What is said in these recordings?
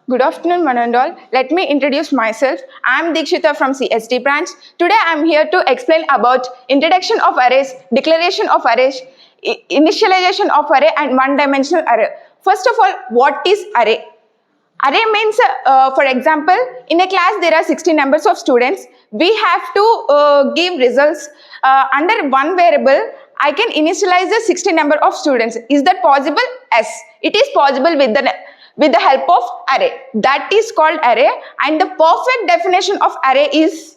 Good afternoon, one and all. Let me introduce myself. I am Deekshita from CST branch. Today I am here to explain about introduction of arrays, declaration of arrays, initialization of array and one-dimensional array. First of all, what is array? Array means, for example, in a class there are 60 numbers of students. We have to give results under one variable. I can initialize the 60 number of students. Is that possible? Yes, it is possible with the help of array. That is called array, and the perfect definition of array is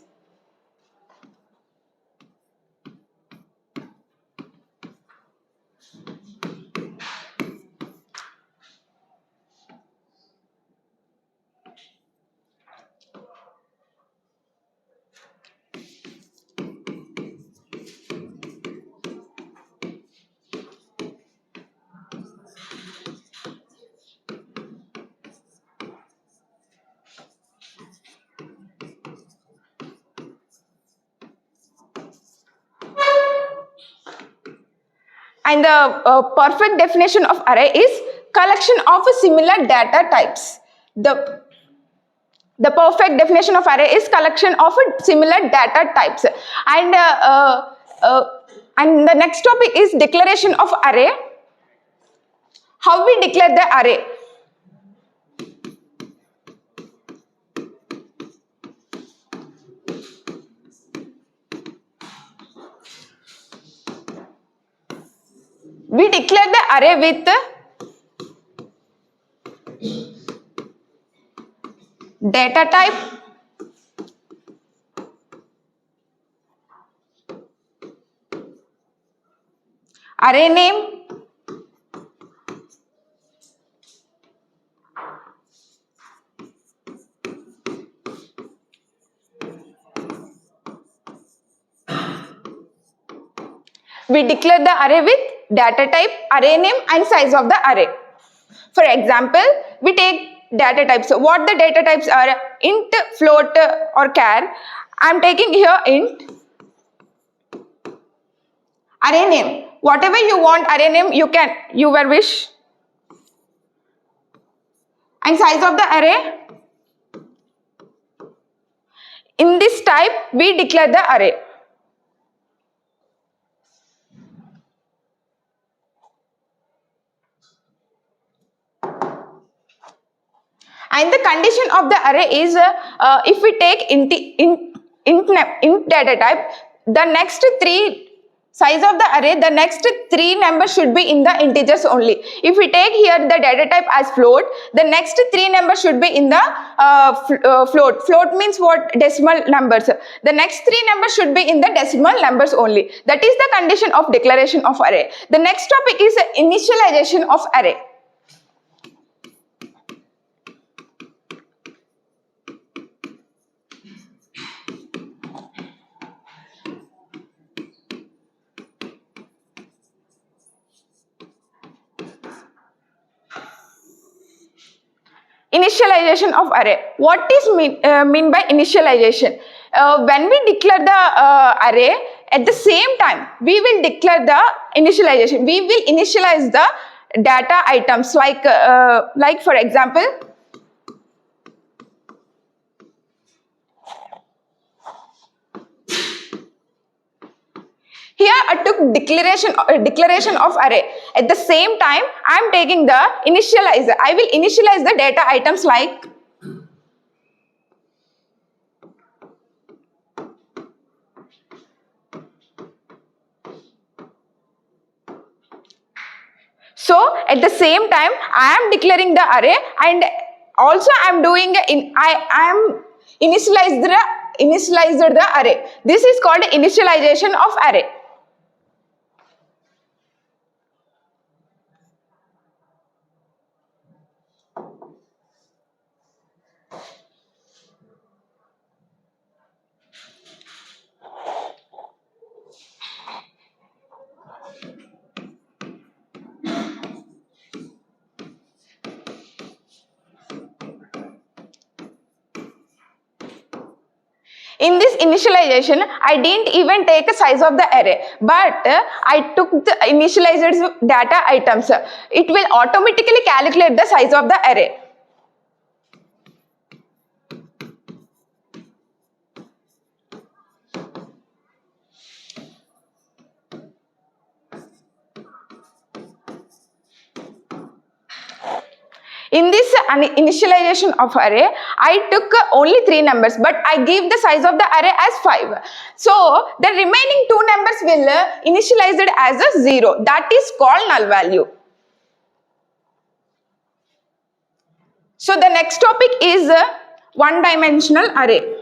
and the perfect definition of array is collection of similar data types. The perfect definition of array is collection of similar data types. And the next topic is declaration of array. How we declare the array? We declare the array with data type, array name, we declare the array with data type, array name and size of the array. For example, we take data types. So what the data types are? Int, float or char. I am taking here int. Array name. Whatever you want array name, you can, your wish. And size of the array. In this type, we declare the array. And the condition of the array is if we take int data type, the next three size of the array, the next three numbers should be in the integers only. If we take here the data type as float, the next three numbers should be in the float. Float means what? Decimal numbers. The next three numbers should be in the decimal numbers only. That is the condition of declaration of array. The next topic is initialization of array. Initialization of array. What is mean by initialization? When we declare the array, at the same time we will declare the initialization. We will initialize the data items like for example, here I took declaration of array. At the same time, I am taking the initializer. I will initialize the data items like so. At the same time, I am declaring the array, and also I am doing I am initialized the array. This is called initialization of array. In this initialization, I didn't even take a size of the array, but I took the initialized data items. It will automatically calculate the size of the array. In this initialization of array, I took only 3 numbers, but I give the size of the array as 5. So the remaining 2 numbers will initialize it as a 0. That is called null value. So the next topic is one-dimensional array.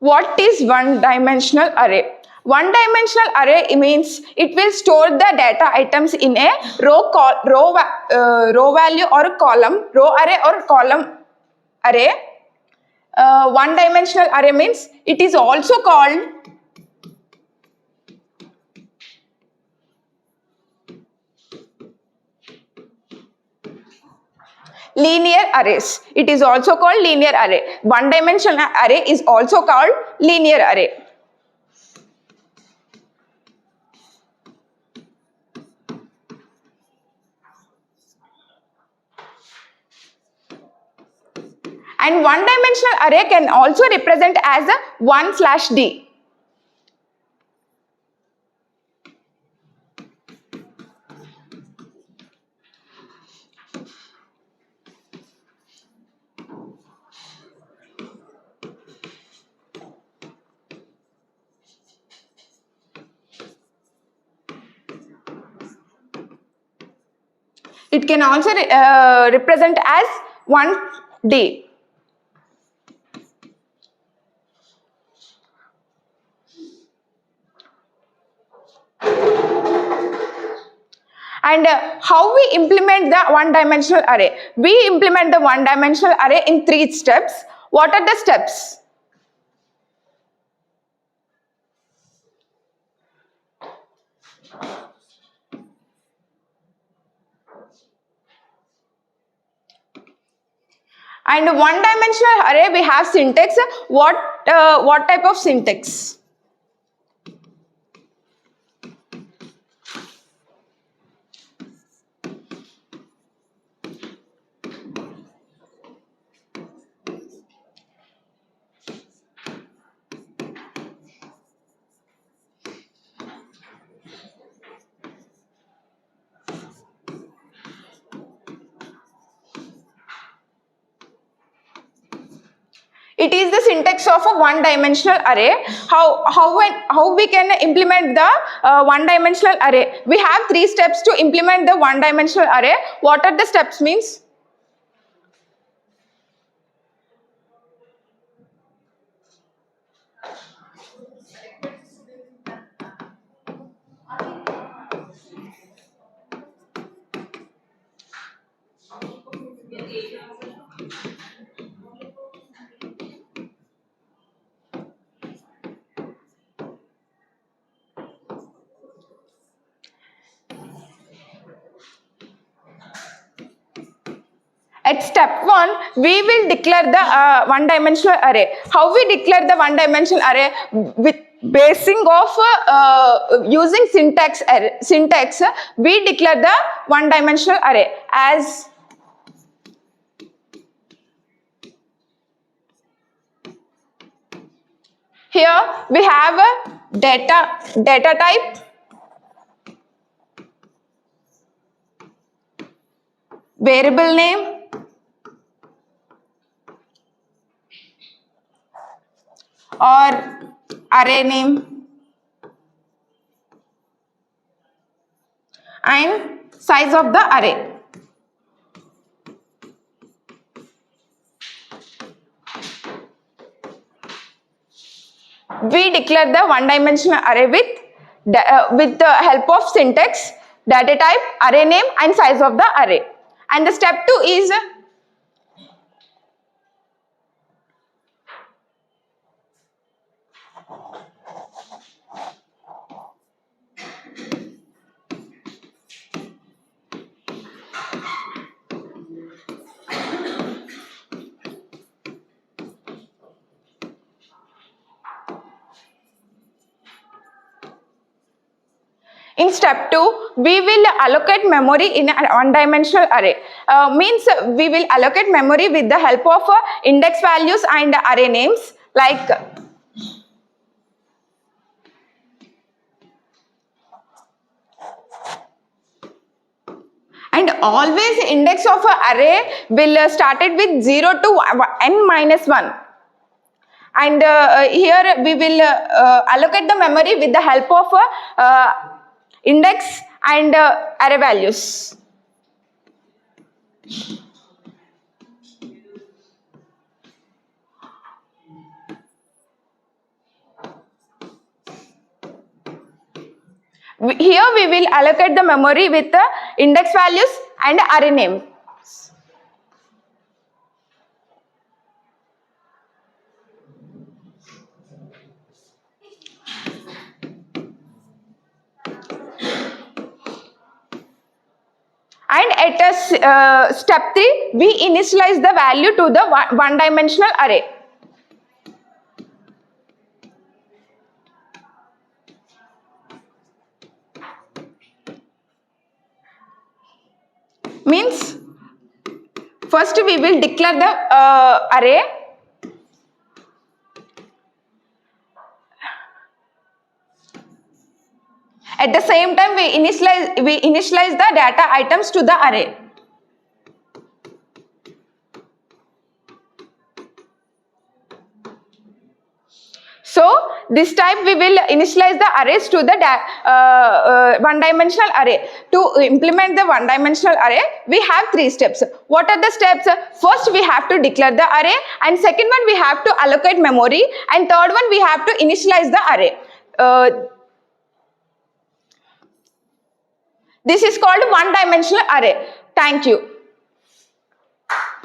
What is one-dimensional array? One-dimensional array means it will store the data items in a row value or column, row array or column array. One-dimensional array means it is also called linear arrays. It is also called linear array. One-dimensional array is also called linear array. And one-dimensional array can also represent as a 1/d. It can also represent as 1d. And how we implement the one-dimensional array? We implement the one-dimensional array in 3 steps. What are the steps? And one-dimensional array, we have syntax. What type of syntax? It is the syntax of a one-dimensional array. How we can implement the one-dimensional array? We have 3 steps to implement the one-dimensional array. What are the steps means? At step 1, we will declare the one-dimensional array. How we declare the one-dimensional array? With basing of using syntax, we declare the one-dimensional array as here we have a data type, variable name, or array name, and size of the array. We declare the one-dimensional array with the help of syntax, data type, array name, and size of the array. And the step 2 is In step 2, we will allocate memory in a one-dimensional array. Means we will allocate memory with the help of index values and array names like and always index of an array will started with 0 to n minus 1. And here we will allocate the memory with the help of index and array values. Here we will allocate the memory with the index values and array name. And at step 3, we initialize the value to the one-dimensional array. Means first we will declare the array. At the same time, we initialize the data items to the array. So this type we will initialize the arrays to the one-dimensional array. To implement the one-dimensional array, we have 3 steps. What are the steps? First, we have to declare the array, and second one, we have to allocate memory, and third one, we have to initialize the array. This is called one-dimensional array. Thank you.